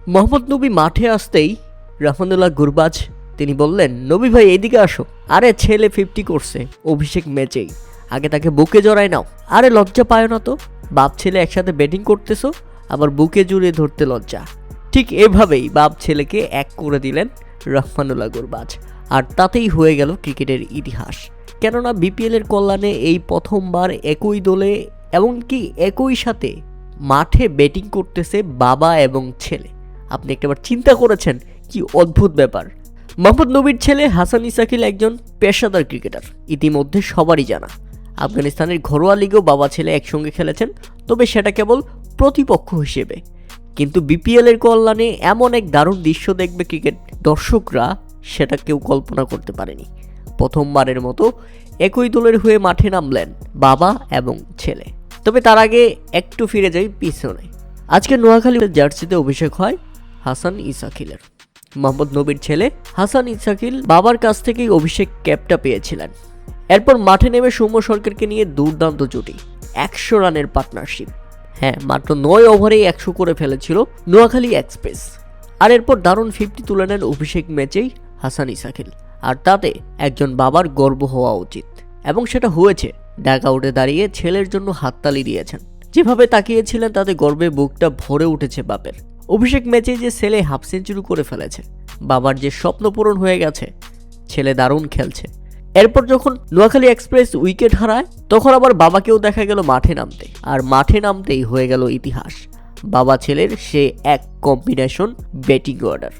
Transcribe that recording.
মোহাম্মদ নবী মাঠে আসতেই রাহমানুল্লাহ গুরবাজ তিনি বললেন, নবী ভাই এদিকে আসো। আরে ছেলে 50 করছে অভিষেক ম্যাচেই, আগে তাকে বুকে জড়ায় নাও। আরে লজ্জা পায় না তো, বাপ ছেলে একসাথে ব্যাটিং করতেছো, আবার বুকে জড়িয়ে ধরতে লজ্জা। ঠিক এভাবেই বাপ ছেলেকে এক করে দিলেন রাহমানুল্লাহ গুরবাজ, আর তাতেই হয়ে গেল ক্রিকেটের ইতিহাস। কেননা বিপিএল এর কল্যাণে এই প্রথমবার একই দলে এমনকি একই সাথে মাঠে ব্যাটিং করতেছে বাবা এবং ছেলে। আপনি একটাবার চিন্তা করেছেন কি অদ্ভুত ব্যাপার। মোহাম্মদ নবীর ছেলে হাসান ইসাকিল একজন পেশাদার ক্রিকেটার, ইতিমধ্যে সবারই জানা। আফগানিস্তানের ঘরোয়া লিগেও বাবা ছেলে একসঙ্গে খেলেছেন, তবে সেটা কেবল প্রতিপক্ষ হিসেবে। কিন্তু বিপিএল এর কল্যাণে এমন এক দারুণ দৃশ্য দেখবে ক্রিকেট দর্শকরা, সেটা কেউ কল্পনা করতে পারেনি। প্রথমবারের মতো একই দলের হয়ে মাঠে নামলেন বাবা এবং ছেলে। তবে তার আগে একটু ফিরে যাই পিছনে। আজকে নোয়াখালীর জার্সিতে অভিষেক হয় হাসান ইসাকিলের। মোহাম্মদ নবীর ছেলে হাসান ইসাকিল বাবার কাছ থেকেই অভিষেক ক্যাপটা পেয়েছিলেন। এরপর মাঠে নেমে সৌম্য সরকারকে নিয়ে দুর্দান্ত জুটি, 100 রানের পার্টনারশিপ। হ্যাঁ, মাত্র 9 ওভারেই 100 করে ফেলেছিল নোয়াখালী এক্সপ্রেস। আর এরপর দারুণ 50 তুলে নেন অভিষেক ম্যাচেই হাসান ইসাকিল। আর তাতে একজন বাবার গর্ব হওয়া উচিত, এবং সেটা হয়েছে। ডাক আউটে দাঁড়িয়ে ছেলের জন্য হাততালি দিয়েছেন, যেভাবে তাকিয়েছিলেন তাতে গর্বে বুকটা ভরে উঠেছে বাপের। অভিষেক ম্যাচে যে ছেলে হাফ সেঞ্চুরি করে ফেলেছে, বাবার যে স্বপ্ন পূরণ হয়ে গেছে, ছেলে দারুণ খেলছে। এরপর যখন নোয়াখালী এক্সপ্রেস উইকেট হারায়, তখন আবার বাবাকেও দেখা গেল মাঠে নামতে, আর মাঠে নামতেই হয়ে গেল ইতিহাস। বাবা ছেলের সে এক কম্বিনেশন ব্যাটিং অর্ডার।